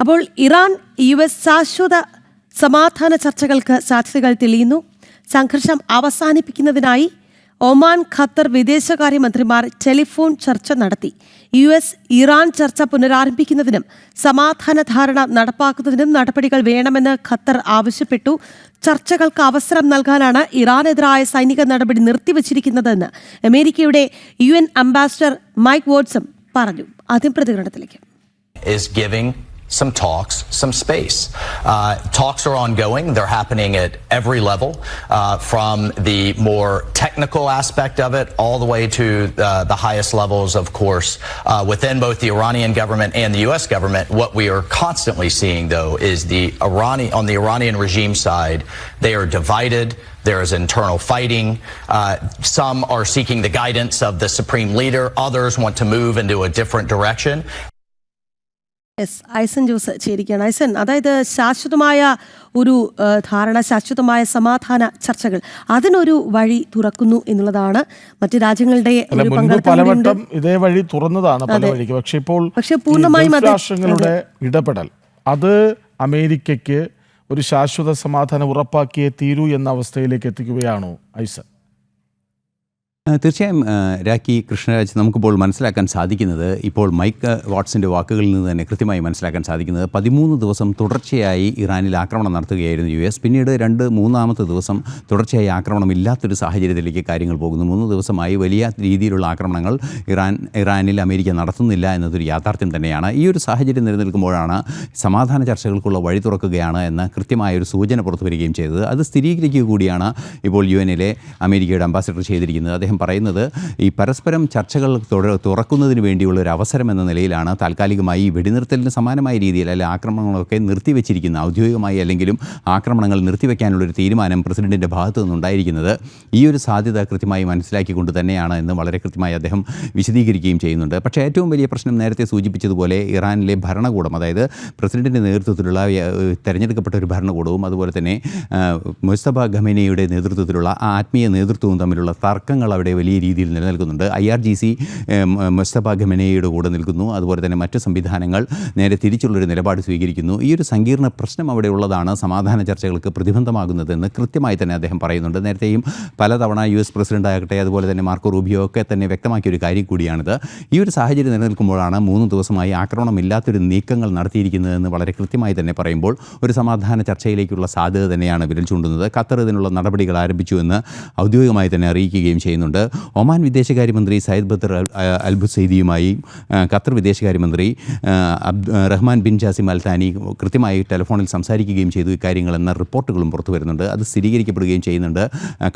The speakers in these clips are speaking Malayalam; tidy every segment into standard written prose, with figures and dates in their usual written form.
അപ്പോൾ ഇറാൻ US ശാശ്വത സമാധാന ചർച്ചകൾക്ക് സാധ്യതകൾ തെളിയുന്നു. സംഘർഷം അവസാനിപ്പിക്കുന്നതിനായി ഒമാൻ, ഖത്തർ വിദേശകാര്യമന്ത്രിമാർ ടെലിഫോൺ ചർച്ച നടത്തി. US ഇറാൻ ചർച്ച പുനരാരംഭിക്കുന്നതിനും സമാധാന ധാരണ നടപ്പാക്കുന്നതിനും നടപടികൾ വേണമെന്ന് ഖത്തർ ആവശ്യപ്പെട്ടു. ചർച്ചകൾക്ക് അവസരം നൽകാനാണ് ഇറാനെതിരായ സൈനിക നടപടി നിർത്തിവച്ചിരിക്കുന്നതെന്ന് അമേരിക്കയുടെ UN അംബാസഡർ മൈക്ക് വാട്സും പറഞ്ഞു. ആദ്യം പ്രതികരണത്തിലേക്ക്. Some talks, some space. Talks are ongoing. They're happening at every level, from the more technical aspect of it all the way to the highest levels, of course, within both the Iranian government and the US government. What we are constantly seeing, though, is on the Iranian regime side, they are divided. There is internal fighting. Some are seeking the guidance of the supreme leader. Others want to move into a different direction. ഐസൻ ജോസ് ചേരിക്കുകയാണ്. ഐസൻ, അതായത് ശാശ്വതമായ ഒരു ധാരണ, ശാശ്വതമായ സമാധാന ചർച്ചകൾ, അതിനൊരു വഴി തുറക്കുന്നു എന്നുള്ളതാണ് മറ്റു രാജ്യങ്ങളുടെ പലവട്ടം ഇതേ വഴി തുറന്നതാണ് പല വഴിക്ക്. പക്ഷേ പൂർണ്ണമായും രാഷ്ട്രങ്ങളുടെ ഇടപെടൽ അത് അമേരിക്കയ്ക്ക് ഒരു ശാശ്വത സമാധാനം ഉറപ്പാക്കിയേ തീരൂ എന്ന അവസ്ഥയിലേക്ക് എത്തിക്കുകയാണോ ഐസൻ? തീർച്ചയായും രാഖി കൃഷ്ണരാജ്, നമുക്കിപ്പോൾ മനസ്സിലാക്കാൻ സാധിക്കുന്നത്, ഇപ്പോൾ മൈക്ക് വാട്സിൻ്റെ വാക്കുകളിൽ നിന്ന് തന്നെ കൃത്യമായി മനസ്സിലാക്കാൻ സാധിക്കുന്നത്, 13 ദിവസം തുടർച്ചയായി ഇറാനിൽ ആക്രമണം നടത്തുകയായിരുന്നു US. പിന്നീട് 2-3 ദിവസം തുടർച്ചയായി ആക്രമണം ഇല്ലാത്തൊരു സാഹചര്യത്തിലേക്ക് കാര്യങ്ങൾ പോകുന്നു. 3 ദിവസമായി വലിയ രീതിയിലുള്ള ആക്രമണങ്ങൾ ഇറാനിൽ അമേരിക്ക നടത്തുന്നില്ല എന്നതൊരു യാഥാർത്ഥ്യം തന്നെയാണ്. ഈ ഒരു സാഹചര്യം നിലനിൽക്കുമ്പോഴാണ് സമാധാന ചർച്ചകൾക്കുള്ള വഴി തുറക്കുകയാണ് എന്ന കൃത്യമായൊരു സൂചന പുറത്തു വരികയും ചെയ്തത്. അത് സ്ഥിരീകരിക്കുക കൂടിയാണ് ഇപ്പോൾ UN-ലെ അമേരിക്കയുടെ അംബാസഡർ ചെയ്തിരിക്കുന്നത്. അദ്ദേഹം പറയുന്നത്, ഈ പരസ്പരം ചർച്ചകൾ തുറക്കുന്നതിന് വേണ്ടിയുള്ള ഒരു അവസരം എന്ന നിലയിലാണ് താൽക്കാലികമായി വെടിനിർത്തലിന് സമാനമായ രീതിയിൽ അല്ലെ ആക്രമണങ്ങളൊക്കെ നിർത്തിവെച്ചിരിക്കുന്ന, ഔദ്യോഗികമായി അല്ലെങ്കിലും ആക്രമണങ്ങൾ നിർത്തിവെക്കാനുള്ളൊരു തീരുമാനം പ്രസിഡന്റിൻ്റെ ഭാഗത്തു നിന്നുണ്ടായിരിക്കുന്നത് ഈ ഒരു സാധ്യത കൃത്യമായി മനസ്സിലാക്കിക്കൊണ്ട് തന്നെയാണ് എന്ന് വളരെ കൃത്യമായി അദ്ദേഹം വിശദീകരിക്കുകയും ചെയ്യുന്നുണ്ട്. പക്ഷേ ഏറ്റവും വലിയ പ്രശ്നം നേരത്തെ സൂചിപ്പിച്ചതുപോലെ ഇറാനിലെ ഭരണകൂടം, അതായത് പ്രസിഡന്റിൻ്റെ നേതൃത്വത്തിലുള്ള തെരഞ്ഞെടുക്കപ്പെട്ട ഒരു ഭരണകൂടവും അതുപോലെ തന്നെ മുസ്തഫ ഖമേനിയുടെ നേതൃത്വത്തിലുള്ള ആ ആത്മീയ നേതൃത്വവും തമ്മിലുള്ള തർക്കങ്ങൾ അവിടെ വലിയ രീതിയിൽ നിലനിൽക്കുന്നുണ്ട്. IRGC മുസ്തഫ ഖമേനിയുടെ കൂടെ നിൽക്കുന്നു. അതുപോലെ തന്നെ മറ്റു സംവിധാനങ്ങൾ നേരെ തിരിച്ചുള്ളൊരു നിലപാട് സ്വീകരിക്കുന്നു. ഈ ഒരു സങ്കീർണ്ണ പ്രശ്നം അവിടെ ഉള്ളതാണ് സമാധാന ചർച്ചകൾക്ക് പ്രതിബന്ധമാകുന്നതെന്ന് കൃത്യമായി തന്നെ അദ്ദേഹം പറയുന്നുണ്ട്. നേരത്തെയും പലതവണ US പ്രസിഡന്റ് ആകട്ടെ, അതുപോലെ തന്നെ മാർക്കോ റൂബിയോ ഒക്കെ തന്നെ വ്യക്തമാക്കിയൊരു കാര്യം കൂടിയാണിത്. ഈ ഒരു സാഹചര്യം നിലനിൽക്കുമ്പോഴാണ് 3 ദിവസമായി ആക്രമണമില്ലാത്തൊരു നീക്കങ്ങൾ നടത്തിയിരിക്കുന്നതെന്ന് വളരെ കൃത്യമായി തന്നെ പറയുമ്പോൾ ഒരു സമാധാന ചർച്ചയിലേക്കുള്ള സാധ്യത തന്നെയാണ് വിരൽ ചൂണ്ടുന്നത്. ഖത്തർ ഇതിനുള്ള നടപടികൾ ആരംഭിച്ചുവെന്ന് ഔദ്യോഗികമായി തന്നെ അറിയിക്കുകയും ചെയ്യുന്നുണ്ട്. ഒമാൻ വിദേശകാര്യമന്ത്രി സയ്യിദ് ബദർ അൽ ബുസൈദിയുമായി ഖത്തർ വിദേശകാര്യമന്ത്രി റഹ്മാൻ ബിൻ ജാസിം അൽ താനി കൃത്യമായി ടെലിഫോണിൽ സംസാരിക്കുകയും ചെയ്തു ഇക്കാര്യങ്ങളെന്ന റിപ്പോർട്ടുകളും പുറത്തു വരുന്നുണ്ട്. അത് സ്ഥിരീകരിക്കപ്പെടുകയും ചെയ്യുന്നുണ്ട്.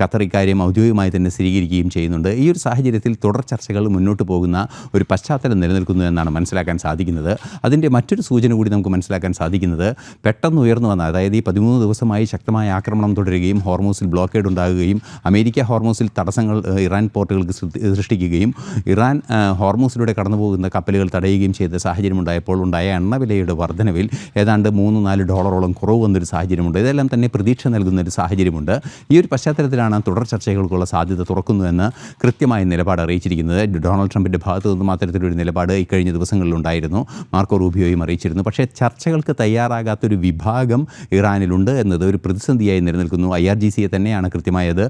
ഖത്തർ ഇക്കാര്യം ഔദ്യോഗികമായി തന്നെ സ്ഥിരീകരിക്കുകയും ചെയ്യുന്നുണ്ട്. ഈ ഒരു സാഹചര്യത്തിൽ തുടർ ചർച്ചകൾ മുന്നോട്ട് പോകുന്ന ഒരു പശ്ചാത്തലം നിലനിൽക്കുന്നു എന്നാണ് മനസ്സിലാക്കാൻ സാധിക്കുന്നത്. അതിൻ്റെ മറ്റൊരു സൂചന കൂടി നമുക്ക് മനസ്സിലാക്കാൻ സാധിക്കുന്നത്, പെട്ടെന്ന് ഉയർന്നു വന്ന, അതായത് ഈ 13 ദിവസമായി ശക്തമായ ആക്രമണം തുടരുകയും ഹോർമൂസിൽ ബ്ലോക്കേഡ് ഉണ്ടാകുകയും അമേരിക്ക ഹോർമൂസിൽ തടസ്സങ്ങൾ ഇറാൻ പോർട്ടുകൾക്ക് സൃഷ്ടിക്കുകയും ഇറാൻ ഹോർമൂസിലൂടെ കടന്നു പോകുന്ന കപ്പലുകൾ തടയുകയും ചെയ്ത സാഹചര്യമുണ്ടായപ്പോൾ ഉണ്ടായ എണ്ണവിലയുടെ വർധനവിൽ ഏതാണ്ട് $3-4 കുറവ് വന്നൊരു സാഹചര്യമുണ്ട്. ഇതെല്ലാം തന്നെ പ്രതീക്ഷ നൽകുന്നൊരു സാഹചര്യമുണ്ട്. ഈ ഒരു പശ്ചാത്തലത്തിലാണ് തുടർ ചർച്ചകൾക്കുള്ള സാധ്യത തുറക്കുന്നുവെന്ന് കൃത്യമായ നിലപാട് അറിയിച്ചിരിക്കുന്നത്. ഡൊണാൾഡ് ട്രംപിൻ്റെ ഭാഗത്തു നിന്നും അത്തരത്തിലൊരു നിലപാട് ഇക്കഴിഞ്ഞ ദിവസങ്ങളിലുണ്ടായിരുന്നു. മാർക്കോ റൂബിയോയും അറിയിച്ചിരുന്നു. പക്ഷേ ചർച്ചകൾക്ക് തയ്യാറാകാത്തൊരു വിഭാഗം ഇറാനിലുണ്ട് എന്നത് ഒരു പ്രതിസന്ധിയായി നിലനിൽക്കുന്നു. IRGCയെ തന്നെയാണ് കൃത്യമായത്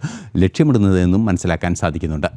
ലക്ഷ്യമിടുന്നതെന്നും മനസ്സിലാക്കാൻ സാധിക്കുന്നുണ്ട്.